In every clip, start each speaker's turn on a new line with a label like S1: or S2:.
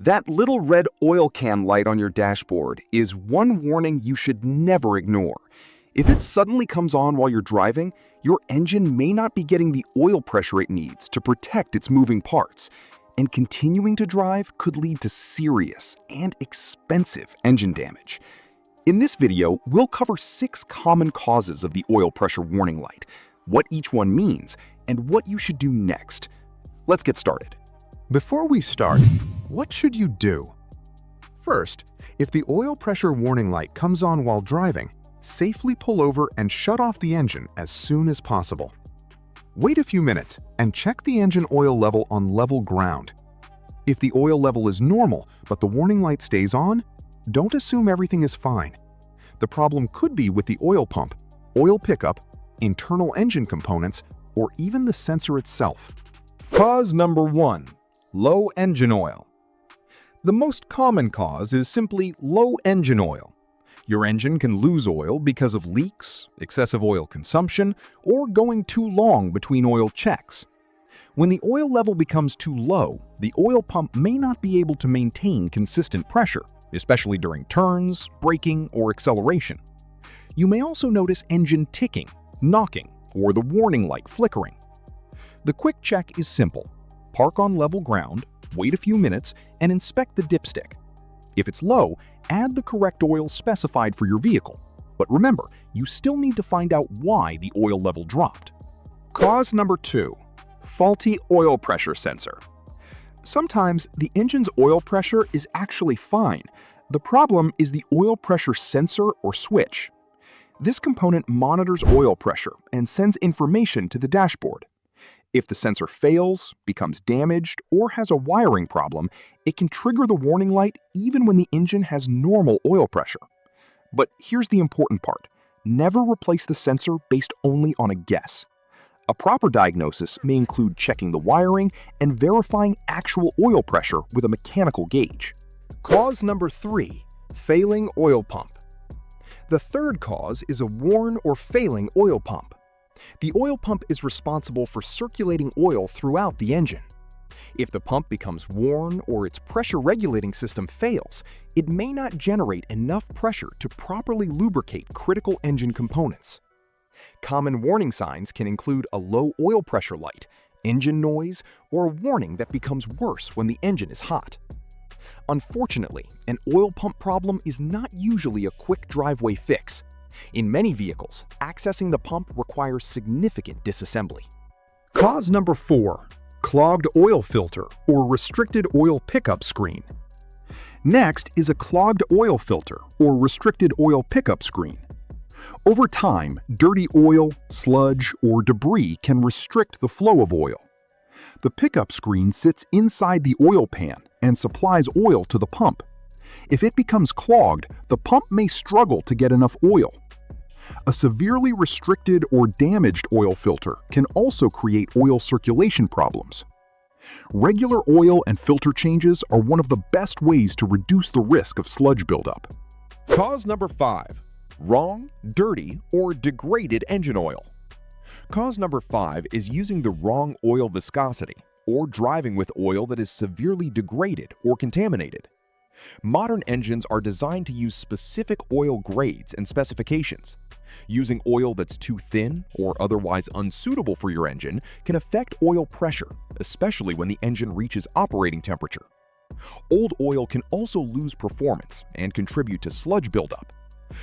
S1: That little red oil can light on your dashboard is one warning you should never ignore. If it suddenly comes on while you're driving, your engine may not be getting the oil pressure it needs to protect its moving parts, and continuing to drive could lead to serious and expensive engine damage. In this video, we'll cover 6 common causes of the oil pressure warning light, what each one means, and what you should do next. Let's get started.
S2: Before we start, what should you do? First, if the oil pressure warning light comes on while driving, safely pull over and shut off the engine as soon as possible. Wait a few minutes and check the engine oil level on level ground. If the oil level is normal but the warning light stays on, don't assume everything is fine. The problem could be with the oil pump, oil pickup, internal engine components, or even the sensor itself.
S3: Cause number 1. Low engine oil. The most common cause is simply low engine oil. Your engine can lose oil because of leaks, excessive oil consumption, or going too long between oil checks. When the oil level becomes too low, the oil pump may not be able to maintain consistent pressure, especially during turns, braking, or acceleration. You may also notice engine ticking, knocking, or the warning light flickering. The quick check is simple. Park on level ground, wait a few minutes, and inspect the dipstick. If it's low, add the correct oil specified for your vehicle. But remember, you still need to find out why the oil level dropped.
S1: Cause number 2. Faulty oil pressure sensor. Sometimes the engine's oil pressure is actually fine. The problem is the oil pressure sensor or switch. This component monitors oil pressure and sends information to the dashboard. If the sensor fails, becomes damaged, or has a wiring problem, it can trigger the warning light even when the engine has normal oil pressure. But here's the important part. Never replace the sensor based only on a guess. A proper diagnosis may include checking the wiring and verifying actual oil pressure with a mechanical gauge.
S3: Cause number 3. Failing oil pump. The third cause is a worn or failing oil pump. The oil pump is responsible for circulating oil throughout the engine. If the pump becomes worn or its pressure regulating system fails, it may not generate enough pressure to properly lubricate critical engine components. Common warning signs can include a low oil pressure light, engine noise, or a warning that becomes worse when the engine is hot. Unfortunately, an oil pump problem is not usually a quick driveway fix. In many vehicles, accessing the pump requires significant disassembly.
S2: Cause number 4. Clogged oil filter or restricted oil pickup screen.
S1: Next is a clogged oil filter or restricted oil pickup screen. Over time, dirty oil, sludge, or debris can restrict the flow of oil. The pickup screen sits inside the oil pan and supplies oil to the pump. If it becomes clogged, the pump may struggle to get enough oil. A severely restricted or damaged oil filter can also create oil circulation problems. Regular oil and filter changes are one of the best ways to reduce the risk of sludge buildup.
S3: Cause number 5. Wrong, dirty, or degraded engine oil. Cause number 5 is using the wrong oil viscosity or driving with oil that is severely degraded or contaminated. Modern engines are designed to use specific oil grades and specifications. Using oil that's too thin or otherwise unsuitable for your engine can affect oil pressure, especially when the engine reaches operating temperature. Old oil can also lose performance and contribute to sludge buildup.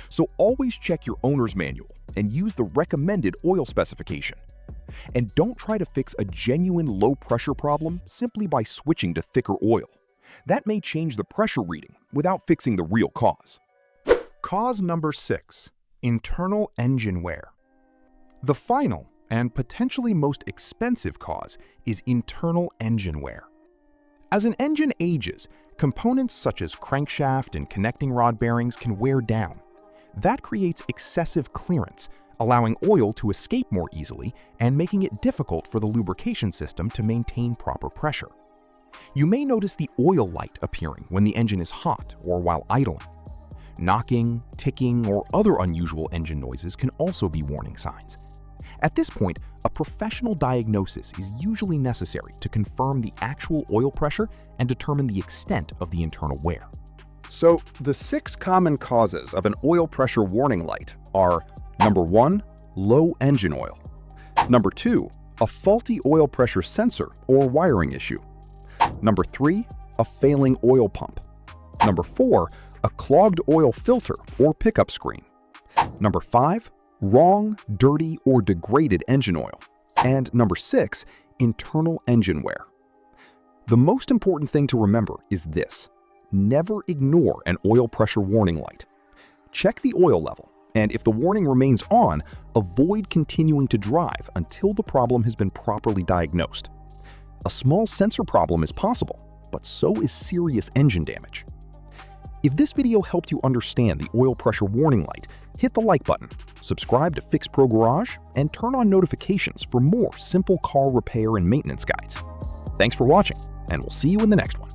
S3: So always check your owner's manual and use the recommended oil specification. And don't try to fix a genuine low pressure problem simply by switching to thicker oil. That may change the pressure reading without fixing the real cause.
S2: Cause number 6. Internal engine wear. The final and potentially most expensive cause is internal engine wear. As an engine ages, components such as crankshaft and connecting rod bearings can wear down. That creates excessive clearance, allowing oil to escape more easily and making it difficult for the lubrication system to maintain proper pressure. You may notice the oil light appearing when the engine is hot or while idling. Knocking, ticking, or other unusual engine noises can also be warning signs. At this point, a professional diagnosis is usually necessary to confirm the actual oil pressure and determine the extent of the internal wear.
S1: So, the 6 common causes of an oil pressure warning light are: number 1, low engine oil; number 2, a faulty oil pressure sensor or wiring issue; number 3, a failing oil pump; number 4, a clogged oil filter or pickup screen; number 5, wrong, dirty, or degraded engine oil; and number 6, internal engine wear. The most important thing to remember is this: never ignore an oil pressure warning light. Check the oil level, and if the warning remains on, avoid continuing to drive until the problem has been properly diagnosed. A small sensor problem is possible, but so is serious engine damage. If this video helped you understand the oil pressure warning light, hit the like button, subscribe to Fixpro Garage, and turn on notifications for more simple car repair and maintenance guides. Thanks for watching, and we'll see you in the next one.